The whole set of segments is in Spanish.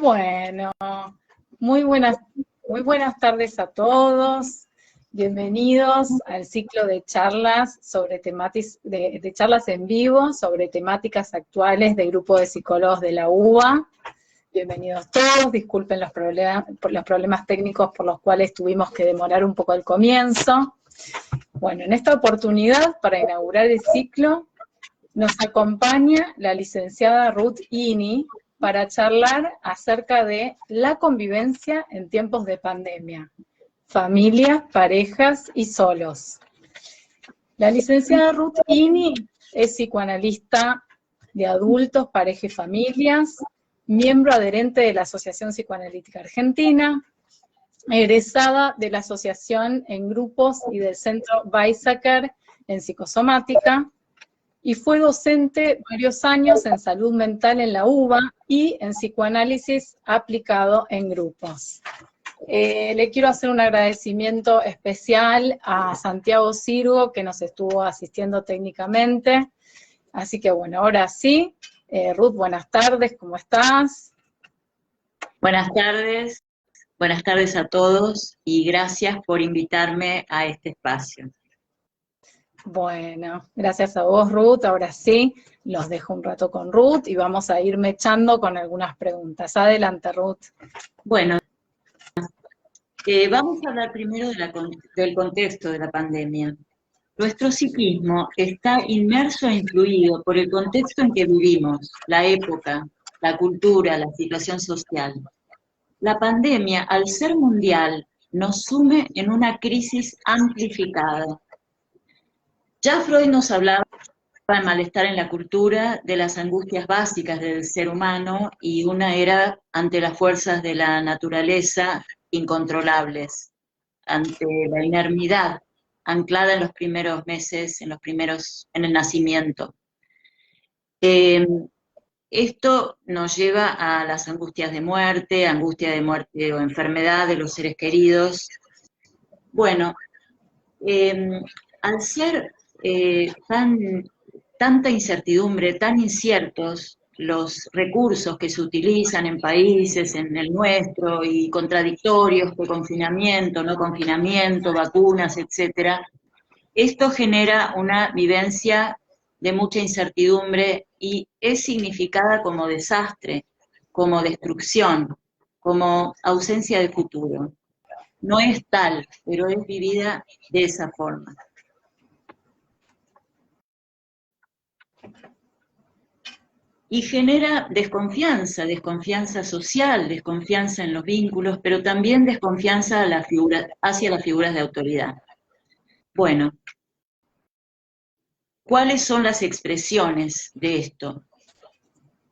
Bueno, muy buenas, muy buenas tardes a todos. Bienvenidos al ciclo de charlas sobre de charlas en vivo sobre temáticas actuales del grupo de psicólogos de la UBA. Bienvenidos todos, disculpen los problemas técnicos por los cuales tuvimos que demorar un poco el comienzo. Bueno, en esta oportunidad, para inaugurar el ciclo, nos acompaña la licenciada Ruth Ini para charlar acerca de la convivencia en tiempos de pandemia, familias, parejas y solos. La licenciada Ruth Ini es psicoanalista de adultos, pareja y familias, miembro adherente de la Asociación Psicoanalítica Argentina, egresada de la Asociación en Grupos y del Centro Weizsäcker en Psicosomática, y fue docente varios años en salud mental en la UBA y en psicoanálisis aplicado en grupos. Le quiero hacer un agradecimiento especial a Santiago Sirgo, que nos estuvo asistiendo técnicamente. Así que bueno, ahora sí, Ruth, buenas tardes, ¿cómo estás? Buenas tardes a todos y gracias por invitarme a este espacio. Bueno, gracias a vos, Ruth. Ahora sí, los dejo un rato con Ruth y vamos a ir mechando con algunas preguntas. Adelante, Ruth. Bueno, vamos a hablar primero del contexto de la pandemia. Nuestro psiquismo está inmerso e influido por el contexto en que vivimos, la época, la cultura, la situación social. La pandemia, al ser mundial, nos sume en una crisis amplificada. Ya Freud nos hablaba del malestar en la cultura, de las angustias básicas del ser humano y una era ante las fuerzas de la naturaleza incontrolables, ante la inermidad anclada en los primeros meses, en el nacimiento. Esto nos lleva a las angustias de muerte, angustia de muerte o enfermedad de los seres queridos. Bueno, al ser tanta incertidumbre, tan inciertos los recursos que se utilizan en países, en el nuestro, y contradictorios de confinamiento, no confinamiento, vacunas, etcétera, esto genera una vivencia de mucha incertidumbre y es significada como desastre, como destrucción, como ausencia de futuro. No es tal, pero es vivida de esa forma. Y genera desconfianza social, desconfianza en los vínculos, pero también desconfianza hacia las figuras de autoridad. Bueno, ¿cuáles son las expresiones de esto?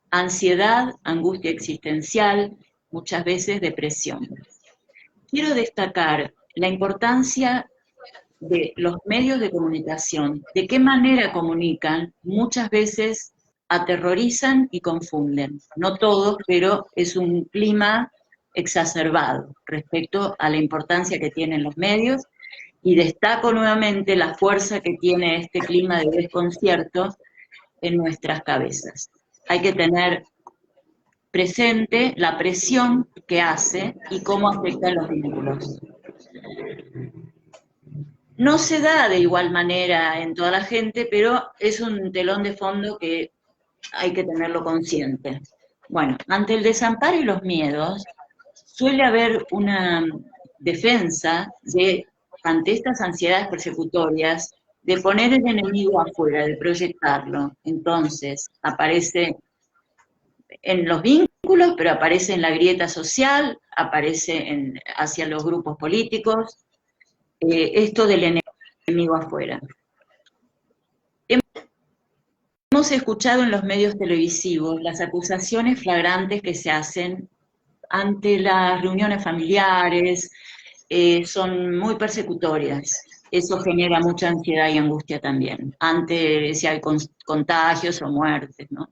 Ansiedad, angustia existencial, muchas veces depresión. Quiero destacar la importancia de los medios de comunicación, de qué manera comunican, muchas veces aterrorizan y confunden. No todos, pero es un clima exacerbado respecto a la importancia que tienen los medios, y destaco nuevamente la fuerza que tiene este clima de desconcierto en nuestras cabezas. Hay que tener presente la presión que hace y cómo afecta a los vínculos. No se da de igual manera en toda la gente, pero es un telón de fondo que hay que tenerlo consciente. Bueno, ante el desamparo y los miedos, suele haber una defensa ante estas ansiedades persecutorias, de poner el enemigo afuera, de proyectarlo. Entonces, aparece en los vínculos, pero aparece en la grieta social, aparece hacia los grupos políticos, esto del enemigo afuera. Hemos escuchado en los medios televisivos las acusaciones flagrantes que se hacen ante las reuniones familiares, son muy persecutorias. Eso genera mucha ansiedad y angustia también, ante si hay contagios o muertes, ¿no?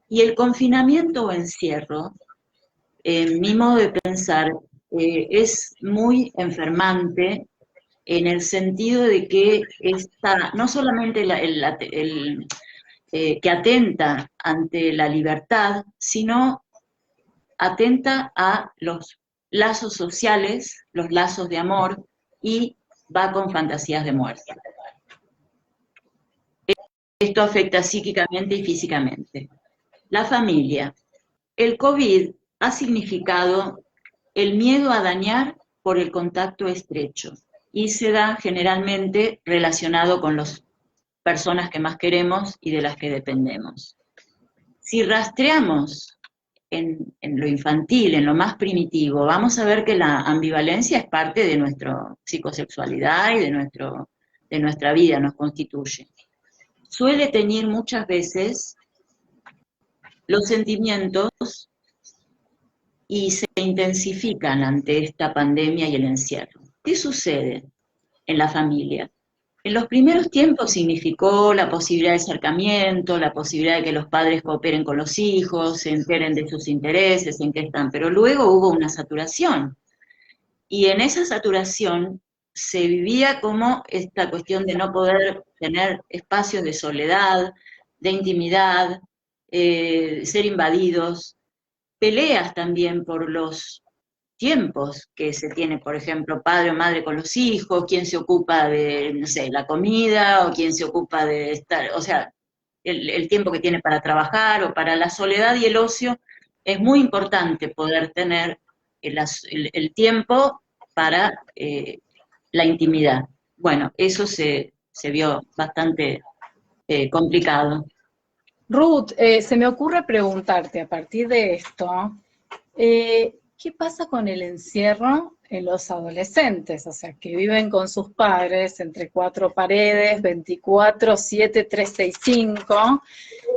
Y el confinamiento o encierro, en mi modo de pensar, es muy enfermante en el sentido de que no solamente que atenta ante la libertad, sino atenta a los lazos sociales, los lazos de amor, y va con fantasías de muerte. Esto afecta psíquicamente y físicamente. La familia. El COVID ha significado el miedo a dañar por el contacto estrecho y se da generalmente relacionado con las personas que más queremos y de las que dependemos. Si rastreamos en lo infantil, en lo más primitivo, vamos a ver que la ambivalencia es parte de nuestra psicosexualidad y de nuestra vida, nos constituye. Suele teñir muchas veces los sentimientos y se intensifican ante esta pandemia y el encierro. ¿Qué sucede en la familia? En los primeros tiempos significó la posibilidad de acercamiento, la posibilidad de que los padres cooperen con los hijos, se enteren de sus intereses, en qué están, pero luego hubo una saturación. Y en esa saturación se vivía como esta cuestión de no poder tener espacios de soledad, de intimidad, ser invadidos, peleas también por los tiempos que se tiene, por ejemplo, padre o madre con los hijos, quién se ocupa de, no sé, la comida, o quién se ocupa de estar, o sea, el tiempo que tiene para trabajar o para la soledad y el ocio, es muy importante poder tener el tiempo para la intimidad. Bueno, eso se vio bastante complicado. Ruth, se me ocurre preguntarte a partir de esto, ¿qué pasa con el encierro en los adolescentes? O sea, que viven con sus padres entre cuatro paredes, 24/7, 365,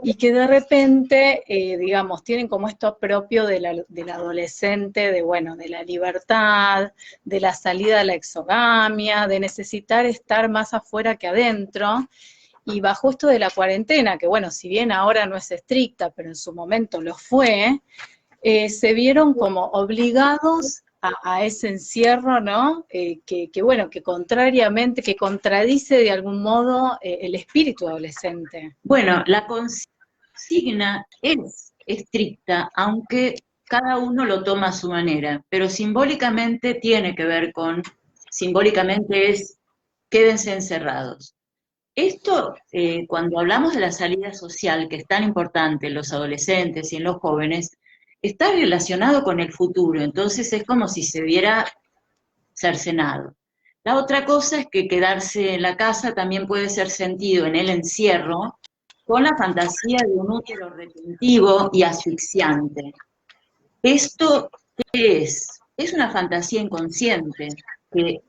y que de repente, digamos, tienen como esto propio del adolescente, de, bueno, de la libertad, de la salida a la exogamia, de necesitar estar más afuera que adentro. Y bajo esto de la cuarentena, que bueno, si bien ahora no es estricta, pero en su momento lo fue, se vieron como obligados a ese encierro, ¿no? Que bueno, que contrariamente, que contradice de algún modo el espíritu adolescente. Bueno, la consigna es estricta, aunque cada uno lo toma a su manera, pero simbólicamente tiene que ver con, simbólicamente es, quédense encerrados. Esto, cuando hablamos de la salida social, que es tan importante en los adolescentes y en los jóvenes, está relacionado con el futuro, entonces es como si se viera cercenado. La otra cosa es que quedarse en la casa también puede ser sentido en el encierro con la fantasía de un útero retentivo y asfixiante. ¿Esto qué es? Es una fantasía inconsciente que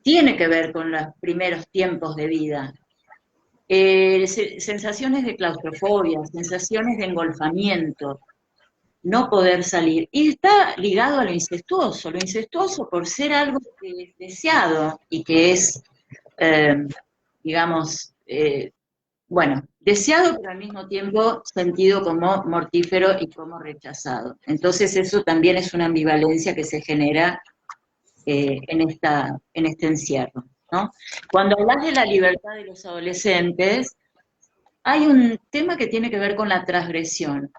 tiene que ver con los primeros tiempos de vida. Sensaciones de claustrofobia, sensaciones de engolfamiento, no poder salir. Y está ligado a lo incestuoso por ser algo que es deseado y que es, digamos, bueno, deseado pero al mismo tiempo sentido como mortífero y como rechazado. Entonces eso también es una ambivalencia que se genera en este encierro, ¿no? Cuando hablas de la libertad de los adolescentes, hay un tema que tiene que ver con la transgresión.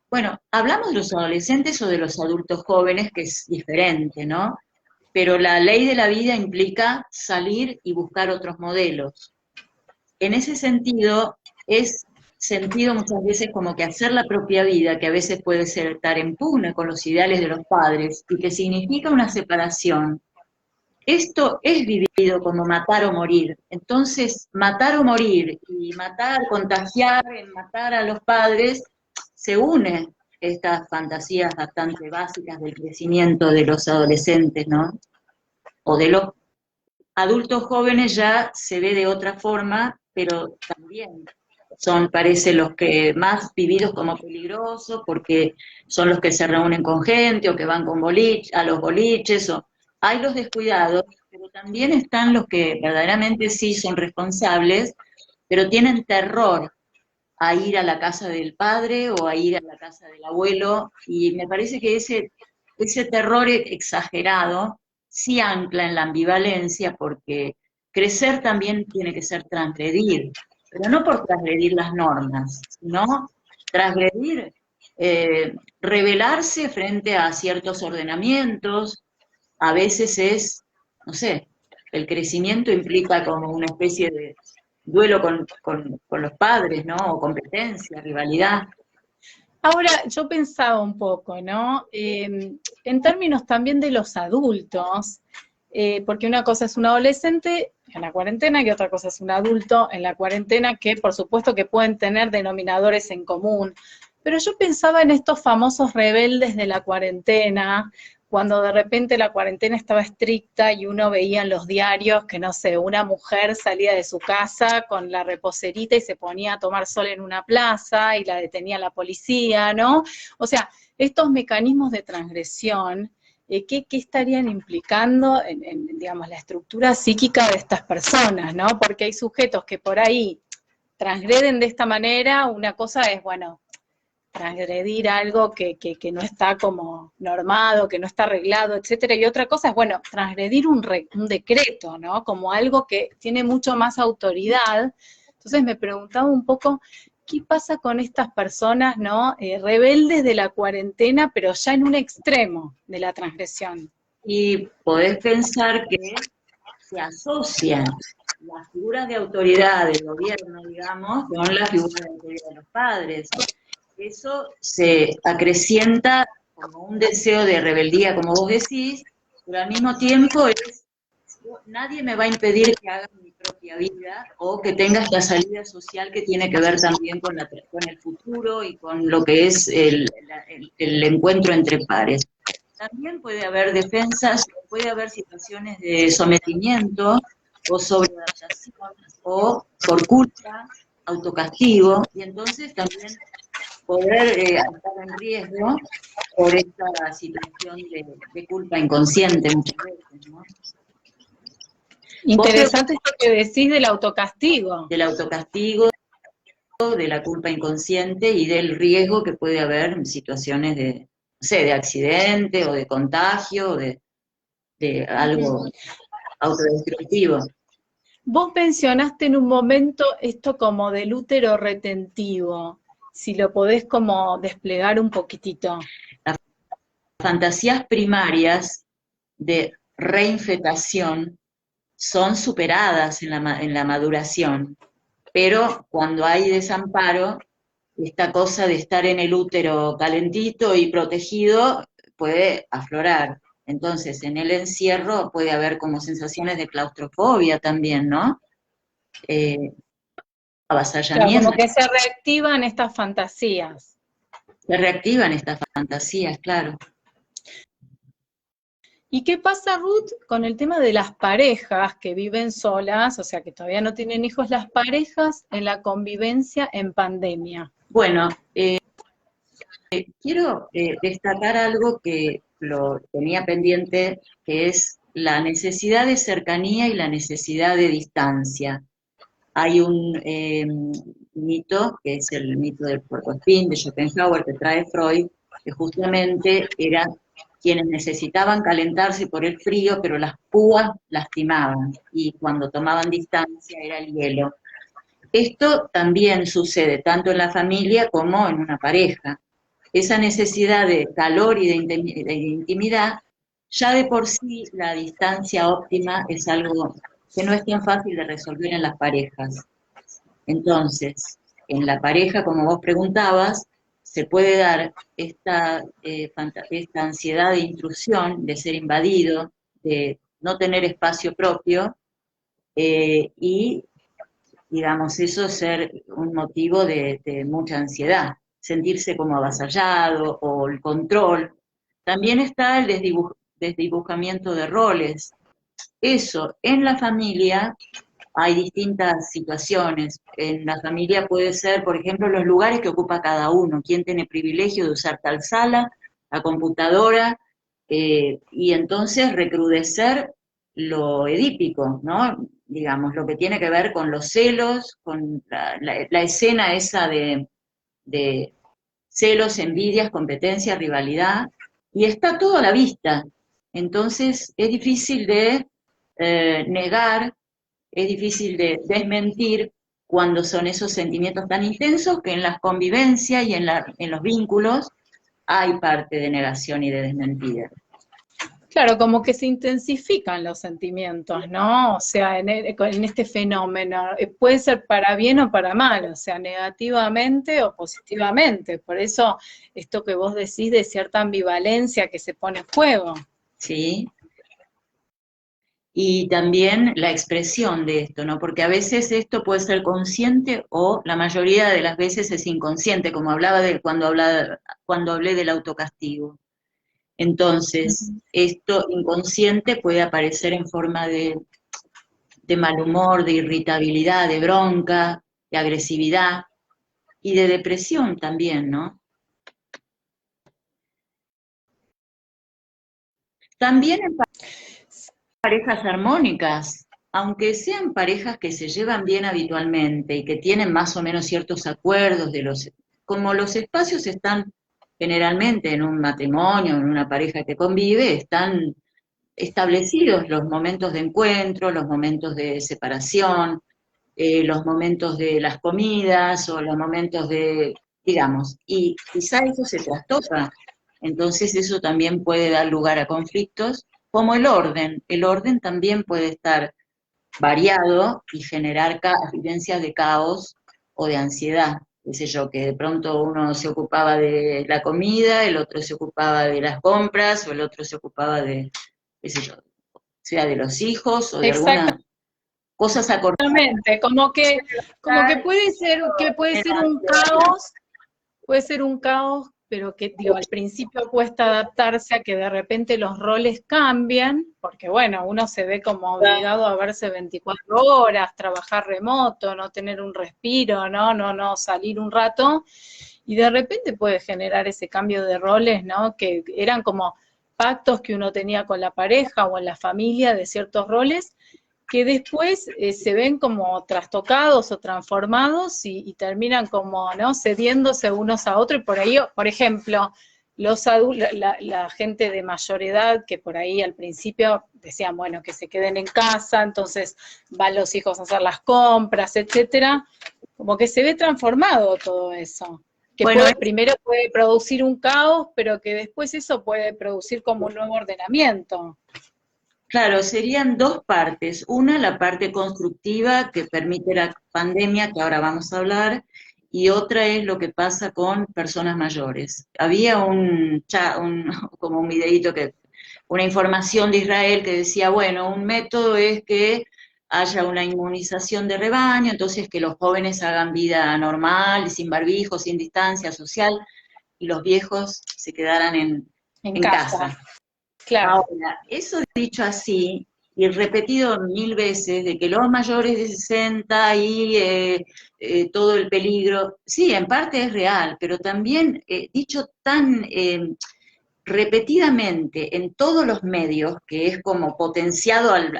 Bueno, hablamos de los adolescentes o de los adultos jóvenes, que es diferente, ¿no? Pero la ley de la vida implica salir y buscar otros modelos. En ese sentido, es sentido muchas veces como que hacer la propia vida, que a veces puede ser estar en pugna con los ideales de los padres, y que significa una separación. Esto es vivido como matar o morir. Entonces, matar o morir y matar, contagiar, matar a los padres, se une estas fantasías bastante básicas del crecimiento de los adolescentes, ¿no? O de los adultos jóvenes ya se ve de otra forma, pero también son, parece, los que más vividos como peligrosos, porque son los que se reúnen con gente, o que van con a los boliches, o hay los descuidados, pero también están los que verdaderamente sí son responsables, pero tienen terror a ir a la casa del padre o a ir a la casa del abuelo, y me parece que ese terror exagerado sí ancla en la ambivalencia, porque crecer también tiene que ser transgredir, pero no por transgredir las normas, sino transgredir rebelarse frente a ciertos ordenamientos, a veces es, no sé, el crecimiento implica como una especie de duelo con los padres, ¿no? O competencia, rivalidad. Ahora, yo pensaba un poco, ¿no? En términos también de los adultos, porque una cosa es un adolescente en la cuarentena y otra cosa es un adulto en la cuarentena, que por supuesto que pueden tener denominadores en común. Pero yo pensaba en estos famosos rebeldes de la cuarentena, cuando de repente la cuarentena estaba estricta y uno veía en los diarios que, no sé, una mujer salía de su casa con la reposerita y se ponía a tomar sol en una plaza y la detenía la policía, ¿no? O sea, estos mecanismos de transgresión, ¿qué estarían implicando digamos, la estructura psíquica de estas personas, ¿no? Porque hay sujetos que por ahí transgreden de esta manera. Una cosa es, bueno, transgredir algo que no está como normado, que no está arreglado, etcétera, y otra cosa es, bueno, transgredir un decreto, ¿no? Como algo que tiene mucho más autoridad. Entonces me preguntaba un poco, ¿qué pasa con estas personas, ¿no? Rebeldes de la cuarentena, pero ya en un extremo de la transgresión. Y podés pensar que se asocian las figuras de autoridad del gobierno, digamos, con las figuras de autoridad de los padres. Eso se acrecienta como un deseo de rebeldía, como vos decís, pero al mismo tiempo es, nadie me va a impedir que haga mi propia vida o que tenga esta salida social que tiene que ver también con el futuro y con lo que es el encuentro entre pares. También puede haber defensas, puede haber situaciones de sometimiento o sobreadaptación o por culpa, autocastigo, y entonces también poder estar en riesgo por esta situación de culpa inconsciente muchas veces, ¿no? Interesante esto que decís del autocastigo. Del autocastigo, de la culpa inconsciente y del riesgo que puede haber en situaciones de, no sé, de accidente o de contagio o de algo autodestructivo. Vos mencionaste en un momento esto como del útero retentivo, si lo podés como desplegar un poquitito. Las fantasías primarias de reinfetación son superadas en la maduración, pero cuando hay desamparo, esta cosa de estar en el útero calentito y protegido puede aflorar. Entonces, en el encierro puede haber como sensaciones de claustrofobia también, ¿no? Avasallamiento. Claro, como que se reactivan estas fantasías. Se reactivan estas fantasías, claro. ¿Y qué pasa, Ruth, con el tema de las parejas que viven solas, o sea, que todavía no tienen hijos, las parejas en la convivencia en pandemia? Bueno, quiero destacar algo que lo tenía pendiente, que es la necesidad de cercanía y la necesidad de distancia. Hay un mito, que es el mito del puercoespín de Schopenhauer, que trae Freud, que justamente eran quienes necesitaban calentarse por el frío, pero las púas lastimaban, y cuando tomaban distancia era el hielo. Esto también sucede tanto en la familia como en una pareja. Esa necesidad de calor y de intimidad, ya de por sí la distancia óptima es algo que no es tan fácil de resolver en las parejas. Entonces, en la pareja, como vos preguntabas, se puede dar esta ansiedad de intrusión, de ser invadido, de no tener espacio propio, y, digamos, eso ser un motivo de mucha ansiedad, sentirse como avasallado o el control. También está el desdibujamiento de roles. Eso en la familia hay distintas situaciones. En la familia puede ser, por ejemplo, los lugares que ocupa cada uno, quién tiene privilegio de usar tal sala, la computadora, y entonces recrudecer lo edípico, ¿no? Digamos, lo que tiene que ver con los celos, con la escena esa de celos, envidias, competencia, rivalidad, y está todo a la vista. Entonces es difícil de negar, es difícil de desmentir cuando son esos sentimientos tan intensos que en las convivencias y en los vínculos hay parte de negación y de desmentida. Claro, como que se intensifican los sentimientos, ¿no? O sea, en este fenómeno, puede ser para bien o para mal, o sea, negativamente o positivamente. Por eso, esto que vos decís de cierta ambivalencia que se pone en juego. ¿Sí? Y también la expresión de esto, ¿no? Porque a veces esto puede ser consciente o la mayoría de las veces es inconsciente, como cuando hablé del autocastigo. Entonces, esto inconsciente puede aparecer en forma de mal humor, de irritabilidad, de bronca, de agresividad y de depresión también, ¿no? También en parejas armónicas, aunque sean parejas que se llevan bien habitualmente y que tienen más o menos ciertos acuerdos como los espacios están generalmente en un matrimonio, en una pareja que convive, están establecidos los momentos de encuentro, los momentos de separación, los momentos de las comidas o los momentos digamos, y quizá eso se trastoca. Entonces eso también puede dar lugar a conflictos, como el orden. El orden también puede estar variado y generar evidencias de caos o de ansiedad. Qué sé yo, que de pronto uno se ocupaba de la comida, el otro se ocupaba de las compras, o el otro se ocupaba de, qué sé yo, sea de los hijos o de algunas cosas a cortar. Exactamente, como que puede ser un caos, pero que, digo, al principio cuesta adaptarse a que de repente los roles cambian, porque bueno, uno se ve como obligado a verse 24 horas, trabajar remoto, no tener un respiro, no salir un rato, y de repente puede generar ese cambio de roles, ¿no? Que eran como pactos que uno tenía con la pareja o en la familia de ciertos roles, que después se ven como trastocados o transformados y terminan como, ¿no? Cediéndose unos a otros, y por ahí, por ejemplo, la gente de mayor edad que por ahí al principio decían, bueno, que se queden en casa, entonces van los hijos a hacer las compras, etcétera, como que se ve transformado todo eso. Que Bueno, primero puede producir un caos, pero que después eso puede producir como un nuevo ordenamiento. claro, serían dos partes. Una, la parte constructiva que permite la pandemia, que ahora vamos a hablar, y otra es lo que pasa con personas mayores. Había como un videíto una información de Israel que decía, bueno, un método es que haya una inmunización de rebaño, entonces que los jóvenes hagan vida normal, sin barbijo, sin distancia social, y los viejos se quedaran En en casa. Claro. Ahora, eso dicho así, y repetido 1000 veces, de que los mayores de 60 y todo el peligro, sí, en parte es real, pero también dicho tan repetidamente en todos los medios, que es como potenciado al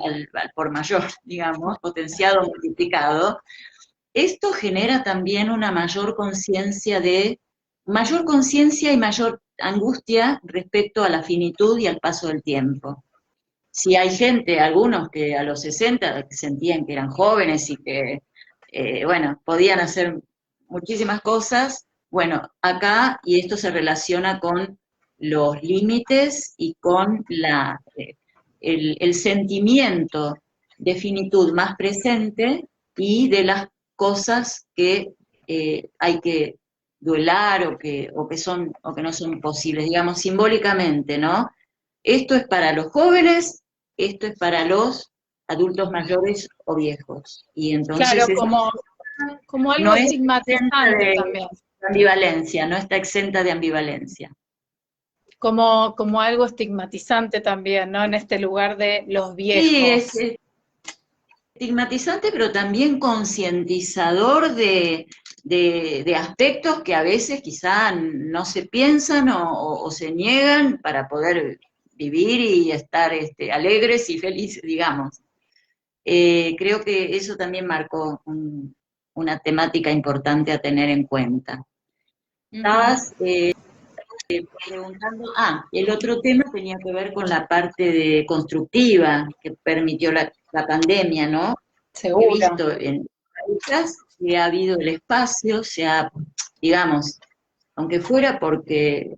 por mayor, digamos, potenciado, multiplicado, esto genera también una mayor conciencia y mayor angustia respecto a la finitud y al paso del tiempo. Si hay gente, algunos que a los 60 sentían que eran jóvenes y que, bueno, podían hacer muchísimas cosas, bueno, acá, y esto se relaciona con los límites y con el sentimiento de finitud más presente y de las cosas que hay que duelar o que no son posibles, digamos, simbólicamente, ¿no? Esto es para los jóvenes, esto es para los adultos mayores o viejos. Y entonces Claro, como algo no es exenta estigmatizante de también. ambivalencia, no está exenta de ambivalencia. Como algo estigmatizante también, ¿no? En este lugar de los Sí, viejos. es estigmatizante, pero también concientizador de aspectos que a veces quizá no se piensan o se niegan para poder vivir y estar alegres y felices, digamos. Creo que eso también marcó una temática importante a tener en cuenta. Estabas preguntando, el otro tema tenía que ver con la parte constructiva que permitió la pandemia, ¿no? He Seguro. visto en parejas que ha habido el espacio, digamos, aunque fuera porque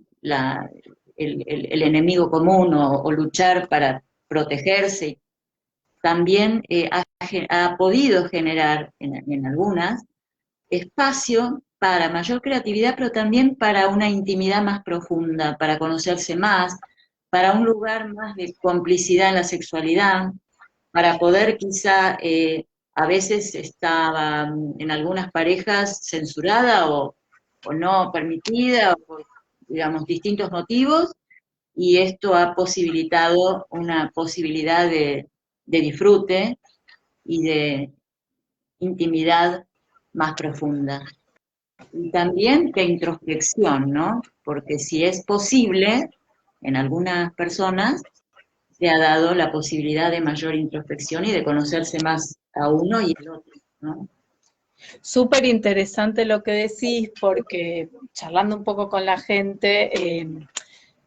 el enemigo común o luchar para protegerse, también ha podido generar en algunas espacio para mayor creatividad, pero también para una intimidad más profunda, para conocerse más, para un lugar más de complicidad en la sexualidad, para poder quizá, a veces estaba en algunas parejas censurada o no permitida, o por, digamos, distintos motivos, y esto ha posibilitado una posibilidad de disfrute y de intimidad más profunda. Y también de introspección, ¿no? Porque si es posible, en algunas personas se ha dado la posibilidad de mayor introspección y de conocerse más a uno y al otro, ¿no? Súper interesante lo que decís, porque charlando un poco con la gente,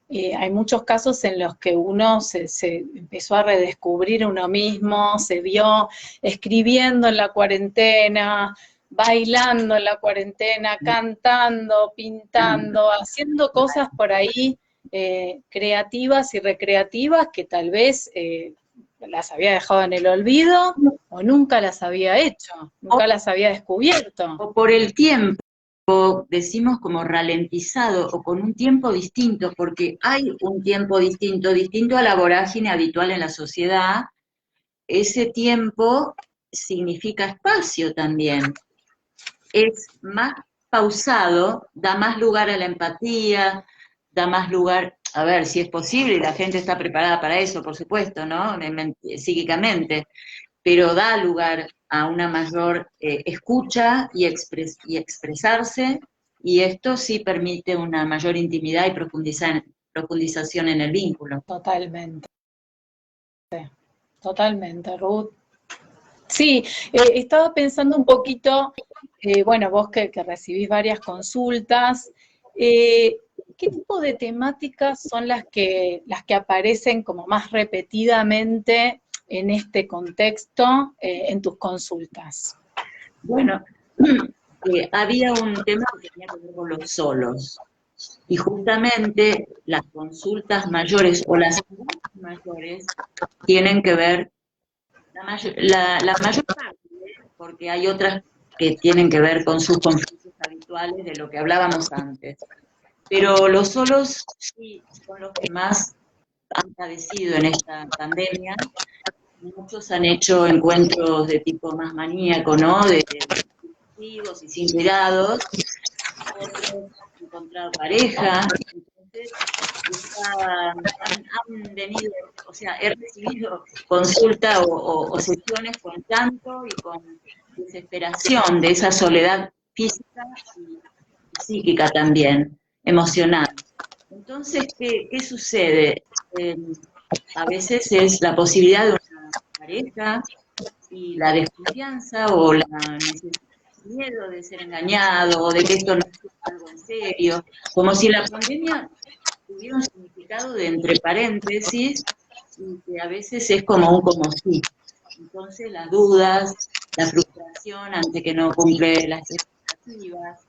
hay muchos casos en los que uno se empezó a redescubrir uno mismo, se vio escribiendo en la cuarentena, bailando en la cuarentena, cantando, pintando, haciendo cosas por ahí creativas y recreativas que tal vez las había dejado en el olvido o nunca las había hecho, nunca las había descubierto. O por el tiempo, decimos como ralentizado o con un tiempo distinto, porque hay un tiempo distinto a la vorágine habitual en la sociedad. Ese tiempo significa espacio también. Es más pausado, da más lugar a la empatía, da más lugar, a ver, si es posible, y la gente está preparada para eso, por supuesto, ¿no? Psíquicamente, pero da lugar a una mayor escucha y expresarse, y esto sí permite una mayor intimidad y profundización en el vínculo. Totalmente. Totalmente, Ruth. Sí, estaba pensando un poquito, bueno, vos que recibís varias consultas, ¿qué tipo de temáticas son las que aparecen como más repetidamente en este contexto en tus consultas? Bueno, había un tema que tenía que ver con los solos, y justamente las consultas mayores o las mayores tienen que ver, la mayor parte, porque hay otras que tienen que ver con sus conflictos habituales de lo que hablábamos antes. Pero los solos sí son los que más han padecido en esta pandemia. Muchos han hecho encuentros de tipo más maníaco, ¿no? De impulsivos y sin cuidados. Otros han encontrado pareja. Entonces, han venido, o sea, he recibido consulta o sesiones con llanto y con desesperación de esa soledad física y psíquica también, emocional. Entonces, ¿qué sucede? A veces es la posibilidad de una pareja y la desconfianza o la miedo de ser engañado o de que esto no es algo en serio, como si la pandemia tuviera un significado de entre paréntesis y que a veces es como un como sí. Entonces las dudas, la frustración ante que no cumple las expectativas.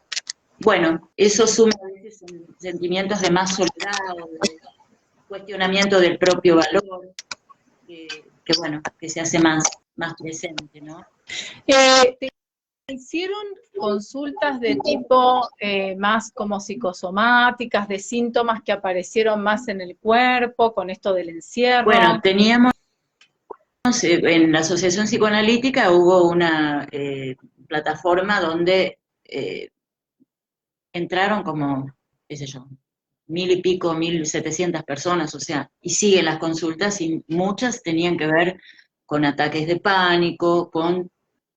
Bueno, eso suma a veces sentimientos de más soledad o de cuestionamiento del propio valor, que bueno, que se hace más presente, ¿no? ¿Te hicieron consultas de tipo más como psicosomáticas, de síntomas que aparecieron más en el cuerpo con esto del encierro? Bueno, teníamos en la Asociación Psicoanalítica hubo una plataforma donde entraron como, qué sé yo, 1000 y pico, 1700 personas, o sea, y siguen las consultas y muchas tenían que ver con ataques de pánico, con,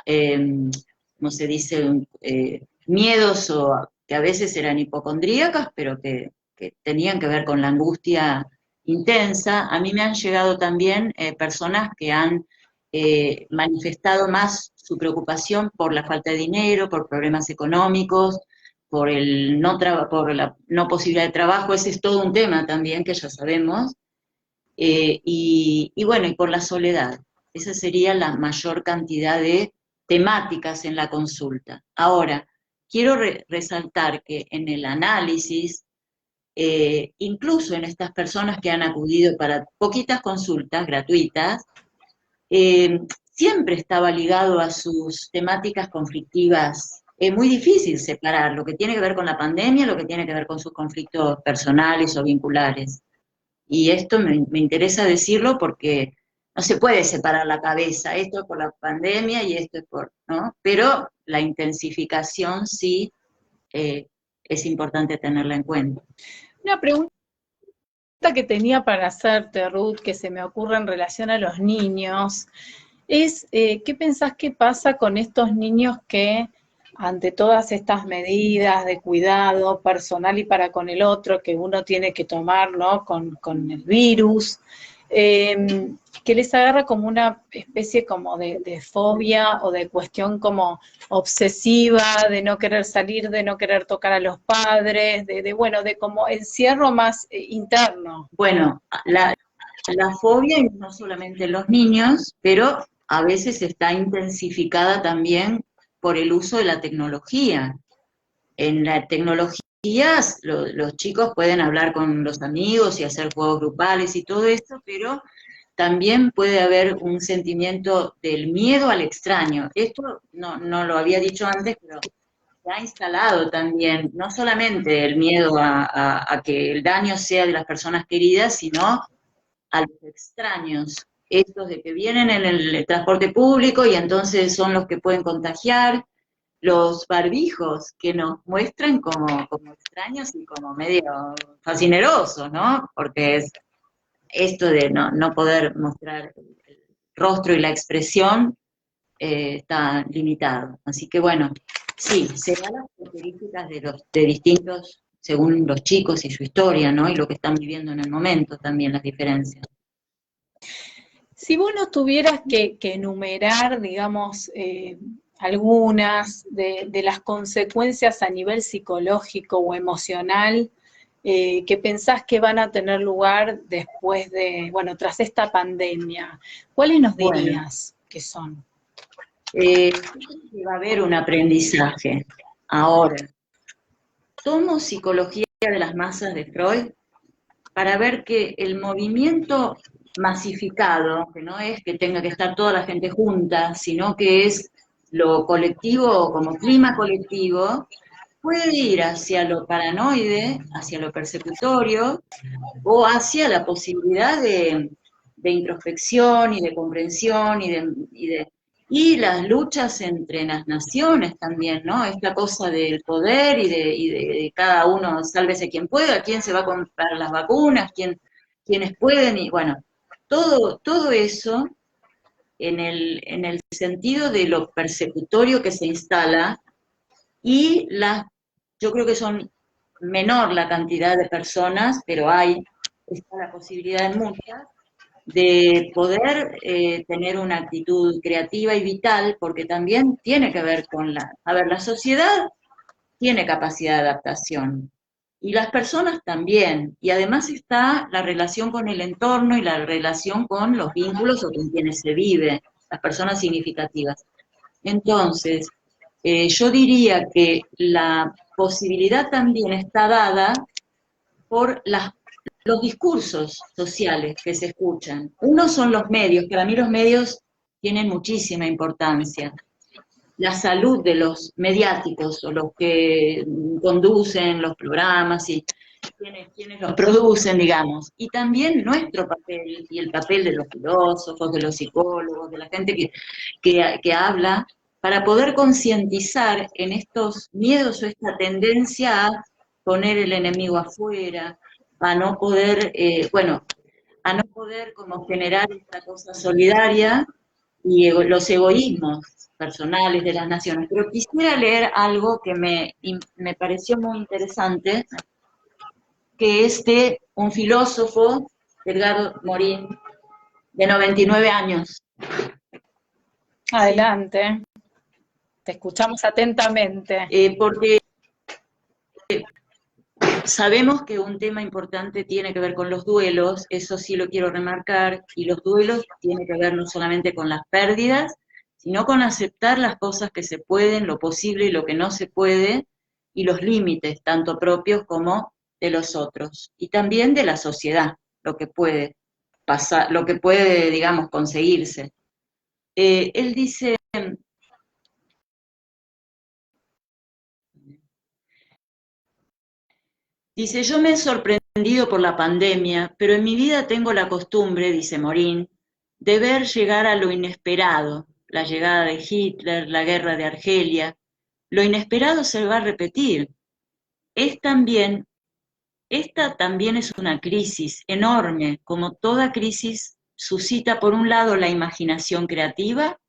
¿cómo se dice?, miedos o que a veces eran hipocondríacas, pero que tenían que ver con la angustia intensa. A mí me han llegado también personas que han manifestado más su preocupación por la falta de dinero, por problemas económicos, por la no posibilidad de trabajo. Ese es todo un tema también que ya sabemos, y bueno, y por la soledad. Esa sería la mayor cantidad de temáticas en la consulta. Ahora, quiero resaltar que en el análisis, incluso en estas personas que han acudido para poquitas consultas gratuitas, siempre estaba ligado a sus temáticas conflictivas. Es muy difícil separar lo que tiene que ver con la pandemia, lo que tiene que ver con sus conflictos personales o vinculares. Y esto me interesa decirlo porque no se puede separar la cabeza, esto es por la pandemia y esto es por, ¿no? Pero la intensificación sí es importante tenerla en cuenta. Una pregunta que tenía para hacerte, Ruth, que se me ocurre en relación a los niños, es ¿qué pensás que pasa con estos niños que ante todas estas medidas de cuidado personal y para con el otro que uno tiene que tomar, ¿no?, con el virus, que les agarra como una especie como de fobia o de cuestión como obsesiva, de no querer salir, de no querer tocar a los padres, bueno, de como encierro más interno? Bueno, la fobia no solamente en los niños, pero a veces está intensificada también por el uso de la tecnología. En la tecnología los chicos pueden hablar con los amigos y hacer juegos grupales y todo esto, pero también puede haber un sentimiento del miedo al extraño. Esto no lo había dicho antes, pero se ha instalado también, no solamente el miedo a que el daño sea de las personas queridas, sino a los extraños, estos de que vienen en el transporte público y entonces son los que pueden contagiar, los barbijos que nos muestran como extraños y como medio fascinerosos, ¿no? Porque es esto de no poder mostrar el rostro y la expresión está limitado. Así que bueno, sí, se dan las características de distintos, según los chicos y su historia, ¿no? Y lo que están viviendo en el momento también, las diferencias. Si vos nos tuvieras que enumerar, digamos, algunas de las consecuencias a nivel psicológico o emocional que pensás que van a tener lugar después de, bueno, tras esta pandemia, ¿cuáles nos dirías que son? Va a haber un aprendizaje. Ahora, tomo Psicología de las Masas de Freud para ver que el movimiento masificado, que no es que tenga que estar toda la gente junta, sino que es lo colectivo como clima colectivo, puede ir hacia lo paranoide, hacia lo persecutorio, o hacia la posibilidad de introspección y de comprensión y las luchas entre las naciones también, ¿no? Esta cosa del poder y de cada uno, sálvese quien pueda, quién se va a comprar las vacunas, quiénes pueden, y bueno, todo eso en el sentido de lo persecutorio que se instala, y yo creo que son menor la cantidad de personas, pero está la posibilidad en muchas, de poder tener una actitud creativa y vital, porque también tiene que ver con la sociedad tiene capacidad de adaptación, y las personas también, y además está la relación con el entorno y la relación con los vínculos o con quienes se vive, las personas significativas. Entonces, yo diría que la posibilidad también está dada por los discursos sociales que se escuchan. Uno son los medios, para mí los medios tienen muchísima importancia. La salud de los mediáticos o los que conducen los programas y quienes los producen, digamos. Y también nuestro papel y el papel de los filósofos, de los psicólogos, de la gente que habla, para poder concientizar en estos miedos o esta tendencia a poner el enemigo afuera, a no poder, a no poder como generar esta cosa solidaria y los egoísmos personales de las naciones. Pero quisiera leer algo que me pareció muy interesante, que es de un filósofo, Edgardo Morin, de 99 años. Adelante, te escuchamos atentamente. Porque sabemos que un tema importante tiene que ver con los duelos, eso sí lo quiero remarcar, y los duelos tienen que ver no solamente con las pérdidas, sino con aceptar las cosas que se pueden, lo posible y lo que no se puede, y los límites, tanto propios como de los otros, y también de la sociedad, lo que puede pasar, lo que puede, digamos, conseguirse. Él dice, yo me he sorprendido por la pandemia, pero en mi vida tengo la costumbre, dice Morín, de ver llegar a lo inesperado, la llegada de Hitler, la guerra de Argelia. Lo inesperado se va a repetir. Esta también es una crisis enorme, como toda crisis suscita por un lado la imaginación creativa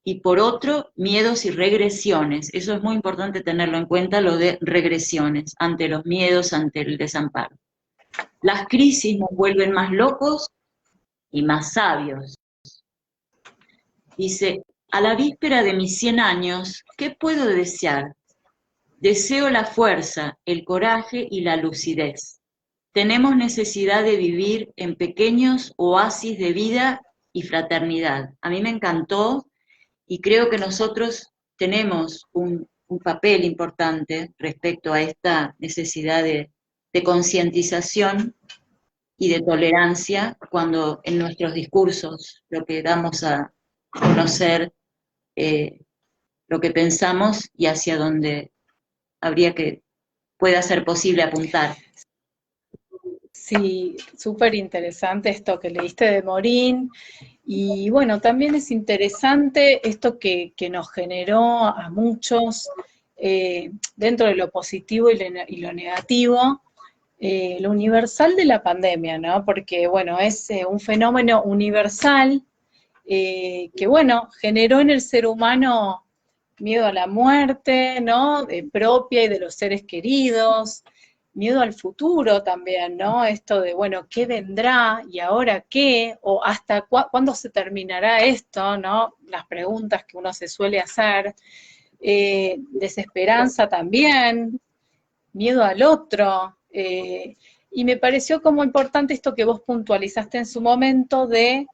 y por otro miedos y regresiones. Eso es muy importante tenerlo en cuenta, lo de regresiones, ante los miedos, ante el desamparo. Las crisis nos vuelven más locos y más sabios. Dice, a la víspera de mis 100 años, ¿qué puedo desear? Deseo la fuerza, el coraje y la lucidez. Tenemos necesidad de vivir en pequeños oasis de vida y fraternidad. A mí me encantó y creo que nosotros tenemos un papel importante respecto a esta necesidad de concientización y de tolerancia cuando en nuestros discursos lo que damos a conocer, lo que pensamos y hacia dónde pueda ser posible apuntar. Sí, súper interesante esto que leíste de Morín. Y bueno, también es interesante esto que nos generó a muchos, dentro de lo positivo y lo negativo, lo universal de la pandemia, ¿no? Porque, bueno, es un fenómeno universal que, bueno, generó en el ser humano miedo a la muerte, ¿no? Propia y de los seres queridos, miedo al futuro también, ¿no? Esto de, bueno, ¿qué vendrá? ¿Y ahora qué? ¿O hasta cuándo se terminará esto? ¿No? Las preguntas que uno se suele hacer. Desesperanza también, miedo al otro. Y me pareció como importante esto que vos puntualizaste en su momento de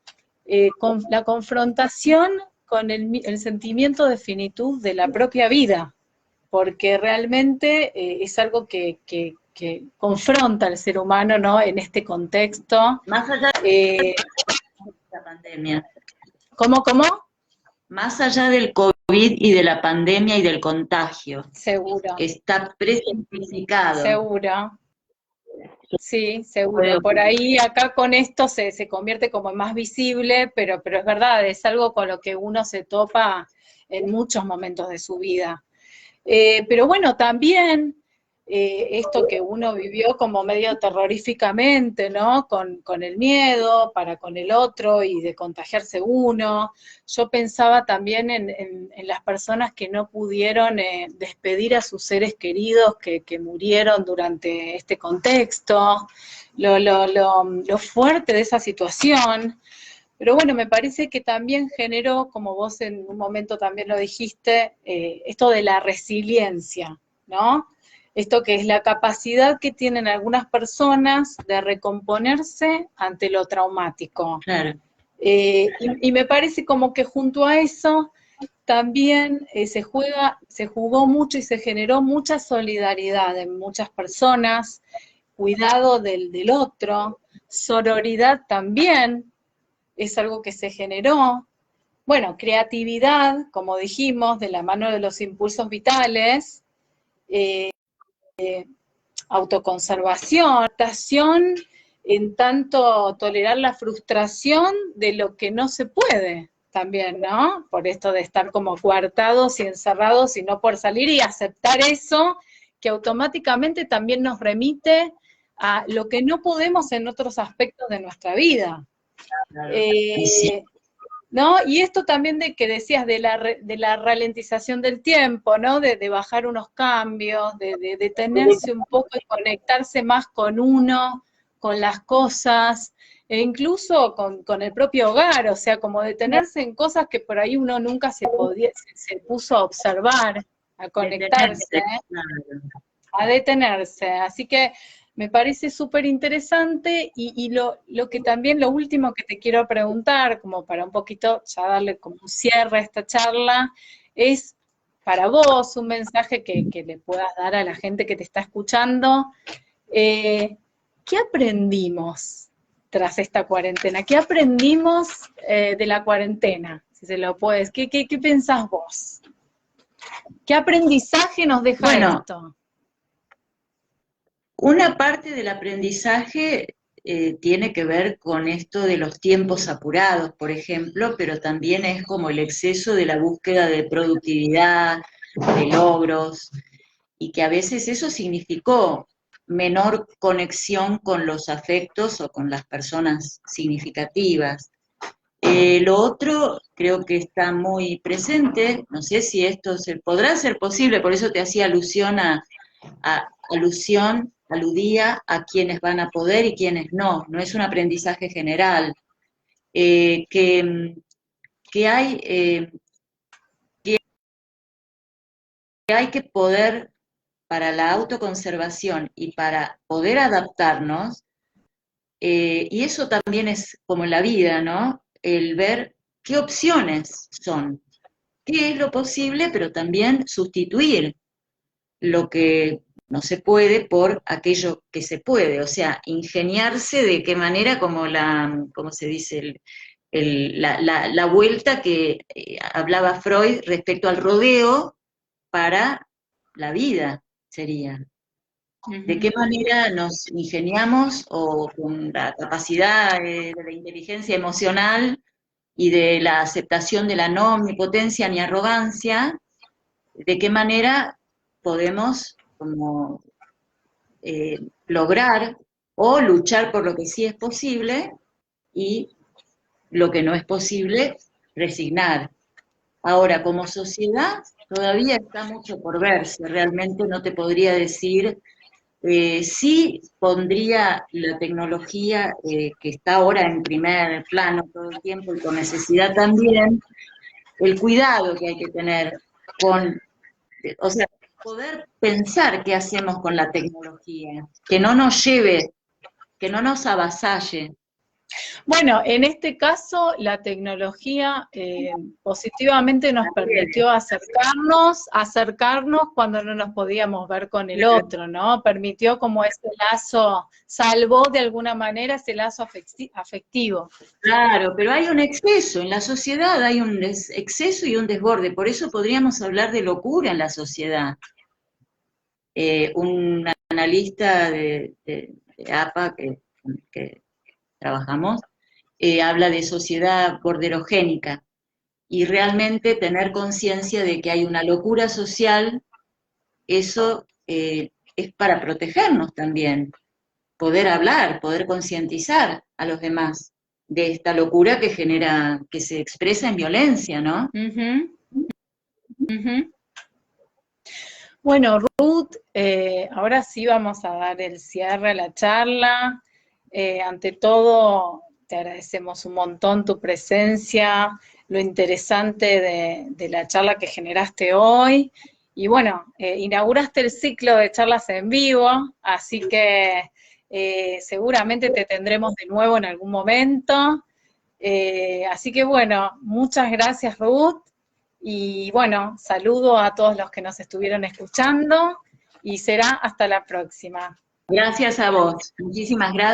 la confrontación con el sentimiento de finitud de la propia vida, porque realmente es algo que confronta al ser humano, ¿no? En este contexto. Más allá de la pandemia. ¿Cómo? Más allá del COVID y de la pandemia y del contagio. Seguro. Está presentificado. Seguro. Sí, seguro. Por ahí acá con esto se convierte como más visible, pero es verdad, es algo con lo que uno se topa en muchos momentos de su vida. Pero bueno, también esto que uno vivió como medio terroríficamente, ¿no? Con el miedo para con el otro y de contagiarse uno. Yo pensaba también en las personas que no pudieron despedir a sus seres queridos que murieron durante este contexto, lo fuerte de esa situación. Pero bueno, me parece que también generó, como vos en un momento también lo dijiste, esto de la resiliencia, ¿no? Esto que es la capacidad que tienen algunas personas de recomponerse ante lo traumático. Claro. Y me parece como que junto a eso también se jugó mucho y se generó mucha solidaridad en muchas personas, cuidado del otro, sororidad también, es algo que se generó. Bueno, creatividad, como dijimos, de la mano de los impulsos vitales, autoconservación, adaptación, en tanto tolerar la frustración de lo que no se puede también, ¿no? Por esto de estar como coartados y encerrados y no poder salir y aceptar eso, que automáticamente también nos remite a lo que no podemos en otros aspectos de nuestra vida. ¿No? Y esto también de que decías de la ralentización del tiempo, ¿no? De bajar unos cambios, de detenerse un poco y conectarse más con uno, con las cosas, e incluso con el propio hogar, o sea, como detenerse en cosas que por ahí uno nunca se puso a observar, a conectarse, a detenerse. Así que me parece súper interesante y lo que también, lo último que te quiero preguntar, como para un poquito ya darle como un cierre a esta charla, es para vos un mensaje que le puedas dar a la gente que te está escuchando. ¿Qué aprendimos tras esta cuarentena? ¿Qué aprendimos de la cuarentena? Si se lo puedes, ¿qué pensás vos? ¿Qué aprendizaje nos deja esto? Una parte del aprendizaje tiene que ver con esto de los tiempos apurados, por ejemplo, pero también es como el exceso de la búsqueda de productividad, de logros, y que a veces eso significó menor conexión con los afectos o con las personas significativas. Lo otro creo que está muy presente, no sé si esto podrá ser posible, por eso te hacía aludía a quienes van a poder y quienes no, no es un aprendizaje general, que hay que poder, para la autoconservación y para poder adaptarnos, y eso también es como la vida, ¿no? El ver qué opciones son, qué es lo posible, pero también sustituir lo que no se puede por aquello que se puede, o sea, ingeniarse de qué manera, como ¿cómo se dice? La vuelta que hablaba Freud respecto al rodeo para la vida, sería. ¿De qué manera nos ingeniamos o con la capacidad de la inteligencia emocional y de la aceptación de la no omnipotencia ni arrogancia, de qué manera podemos como lograr o luchar por lo que sí es posible y lo que no es posible, resignar? Ahora, como sociedad, todavía está mucho por verse, realmente no te podría decir. Sí pondría la tecnología que está ahora en primer plano todo el tiempo y con necesidad también, el cuidado que hay que tener con, o sea, poder pensar qué hacemos con la tecnología, que no nos lleve, que no nos avasalle. Bueno, en este caso la tecnología positivamente nos permitió acercarnos cuando no nos podíamos ver con el otro, ¿no? Permitió como ese lazo, salvó de alguna manera ese lazo afectivo. Claro, pero hay un exceso, en la sociedad hay un exceso y un desborde, por eso podríamos hablar de locura en la sociedad. Un analista de APA que trabajamos, habla de sociedad borderogénica, y realmente tener conciencia de que hay una locura social, eso es para protegernos también, poder hablar, poder concientizar a los demás de esta locura que genera, que se expresa en violencia, ¿no? Uh-huh. Uh-huh. Bueno, Ruth, ahora sí vamos a dar el cierre a la charla. Ante todo, te agradecemos un montón tu presencia, lo interesante de la charla que generaste hoy. Y bueno, inauguraste el ciclo de charlas en vivo, así que seguramente te tendremos de nuevo en algún momento. Así que bueno, muchas gracias, Ruth. Y bueno, saludo a todos los que nos estuvieron escuchando y será hasta la próxima. Gracias a vos, muchísimas gracias.